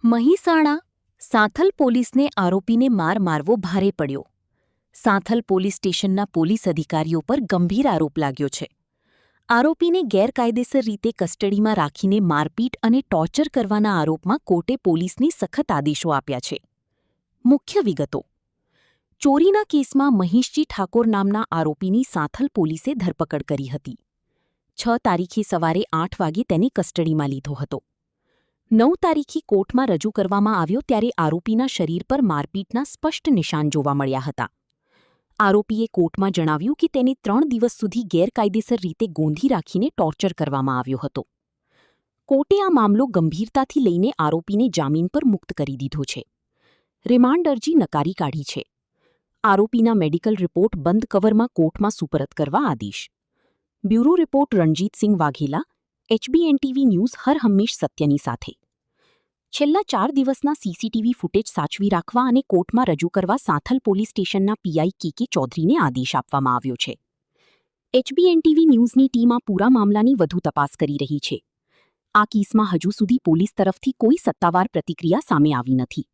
મહીસાણા સાથલ પોલીસને આરોપીને માર મારવો ભારે પડ્યો. સાથલ પોલીસ સ્ટેશનના પોલીસ અધિકારીઓ પર ગંભીર આરોપ લાગ્યો છે. આરોપીને ગેરકાયદેસર રીતે કસ્ટડીમાં રાખીને મારપીટ અને ટોર્ચર કરવાના આરોપમાં કોર્ટે પોલીસને સખત આદેશો આપ્યા છે. મુખ્ય વિગતો: ચોરીના કેસમાં મહેશજી ઠાકોર નામના આરોપીની સાથલ પોલીસે ધરપકડ કરી હતી. 6 તારીખે સવારે 8 વાગે તેને કસ્ટડીમાં લીધો હતો. 9 તારીખે કોર્ટમાં રજૂ કરવામાં આવ્યો ત્યારે આરોપીના શરીર પર મારપીટના સ્પષ્ટ નિશાન જોવા મળ્યા હતા. આરોપીએ કોર્ટમાં જણાવ્યું કે તેને 3 દિવસ સુધી ગેરકાયદેસર રીતે ગોંધી રાખીને ટોર્ચર કરવામાં આવ્યો હતો. કોર્ટે આ મામલો ગંભીરતાથી લઈને આરોપીને જામીન પર મુક્ત કરી દીધો છે. રિમાન્ડ અરજી નકારી કાઢી છે. આરોપીના મેડિકલ રિપોર્ટ બંધ કવરમાં કોર્ટમાં સુપરત કરવા આદેશ. Bureau report Ranjitsinh Vaghela, HBNTV news હર હંમેશ સત્યની સાથે. છેલ્લા 4 દિવસના સીસીટીવી ફૂટેજ સાચવી રાખવા અને કોર્ટમાં રજૂ કરવા સાથલ પોલીસ સ્ટેશનના પીઆઈ કે ચૌધરીને આદેશ આપવામાં આવ્યો છે. HBNTV ન્યૂઝની ટીમ આ પૂરા મામલાની વધુ તપાસ કરી રહી છે. આ કેસમાં હજુ સુધી પોલીસ તરફથી કોઈ સત્તાવાર પ્રતિક્રિયા સામે આવી નથી.